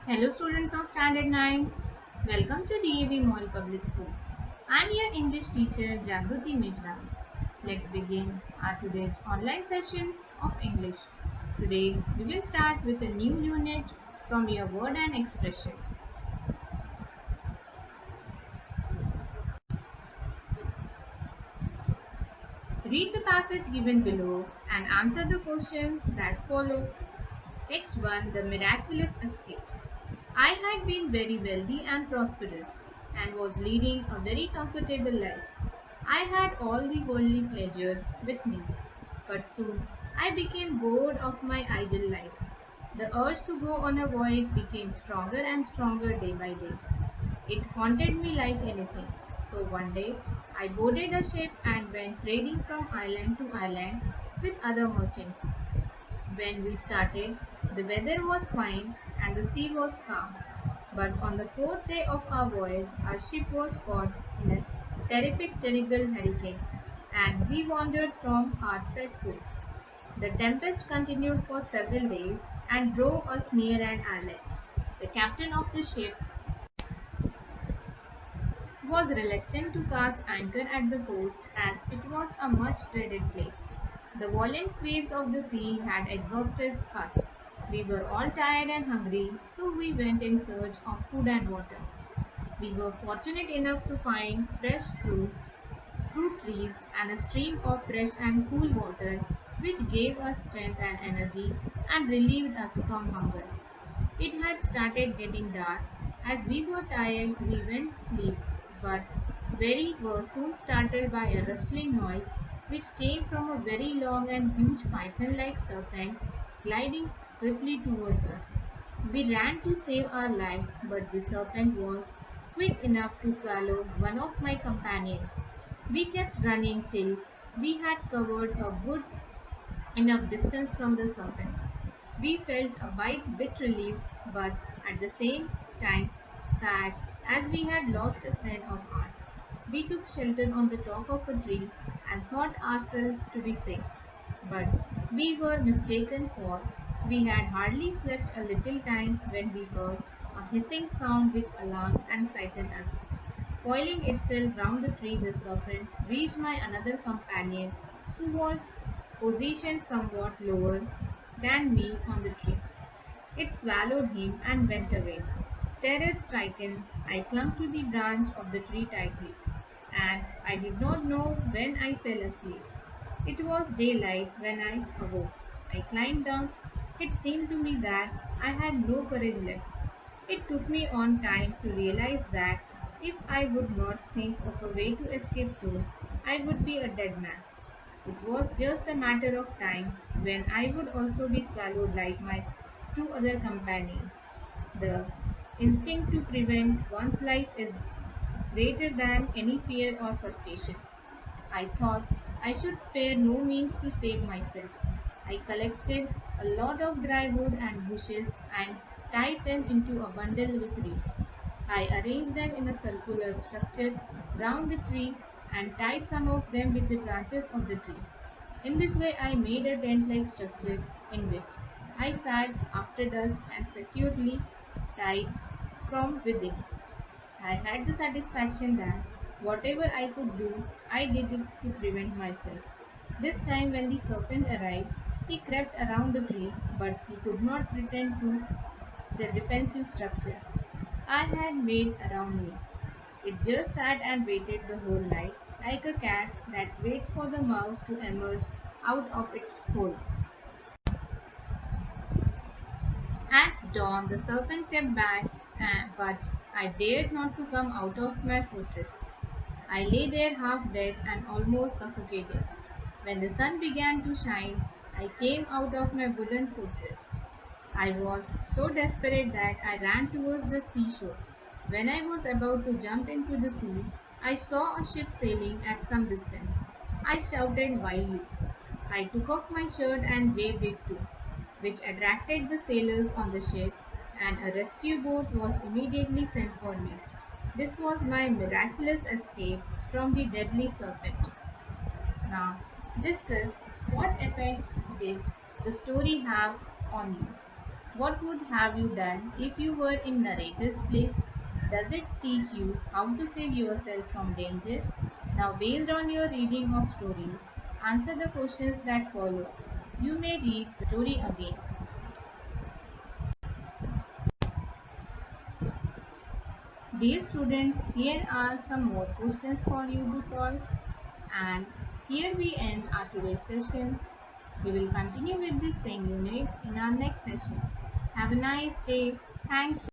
Hello students of Standard 9. Welcome to DAV Mall Public School. I am your English teacher Jagruti Mishra. Let's begin our today's online session of English. Today we will start with a new unit from your word and expression. Read the passage given below and answer the questions that follow. Text 1. The miraculous escape. I had been very wealthy and prosperous and was leading a very comfortable life. I had all the worldly pleasures with me, but soon I became bored of my idle life. The urge to go on a voyage became stronger and stronger day by day. It haunted me like anything. So one day I boarded a ship and went trading from island to island with other merchants. When we started, the weather was fine and the sea was calm. But on the fourth day of our voyage, our ship was caught in a terrible hurricane, and we wandered from our set course. The tempest continued for several days and drove us near an island. The captain of the ship was reluctant to cast anchor at the coast as it was a much dreaded place. The violent waves of the sea had exhausted us. We were all tired and hungry, so we went in search of food and water. We were fortunate enough to find fresh fruit trees, and a stream of fresh and cool water, which gave us strength and energy and relieved us from hunger. It had started getting dark. As we were tired, we went to sleep, but we were soon startled by a rustling noise which came from a very long and huge python like serpent gliding swiftly towards us. We ran to save our lives, but the serpent was quick enough to swallow one of my companions. We kept running till we had covered a good enough distance from the serpent. We felt a bit relieved, but at the same time sad, as we had lost a friend of ours. We took shelter on the top of a tree and thought ourselves to be safe. But we were mistaken, for we had hardly slept a little time when we heard a hissing sound which alarmed and frightened us. Coiling itself round the tree, the serpent reached my another companion, who was positioned somewhat lower than me on the tree. It swallowed him and went away. Terror stricken, I clung to the branch of the tree tightly, and I did not know when I fell asleep. It was daylight when I awoke. I climbed down. It seemed to me that I had no courage left. It took me on time to realize that if I would not think of a way to escape soon, I would be a dead man. It was just a matter of time when I would also be swallowed like my two other companions. The instinct to prevent one's life is greater than any fear or frustration. I thought I should spare no means to save myself. I collected a lot of dry wood and bushes and tied them into a bundle with reeds. I arranged them in a circular structure round the tree and tied some of them with the branches of the tree. In this way, I made a tent like structure in which I sat after dusk and securely tied from within. I had the satisfaction that whatever I could do, I did it to prevent myself. This time, when the serpent arrived, he crept around the tree, but he could not pretend to the defensive structure I had made around me. It just sat and waited the whole night, like a cat that waits for the mouse to emerge out of its hole. At dawn, the serpent crept back, but I dared not to come out of my fortress. I lay there half dead and almost suffocated. When the sun began to shine, I came out of my wooden fortress. I was so desperate that I ran towards the seashore. When I was about to jump into the sea, I saw a ship sailing at some distance. I shouted wildly. I took off my shirt and waved it too, which attracted the sailors on the ship, and a rescue boat was immediately sent for me. This was my miraculous escape from the deadly serpent. Now, discuss what effect did the story have on you. What would have you done if you were in narrator's place? Does it teach you how to save yourself from danger? Now, based on your reading of story, answer the questions that follow. You may read the story again. Dear students, here are some more questions for you to solve. And here we end our today's session. We will continue with this same unit in our next session. Have a nice day. Thank you.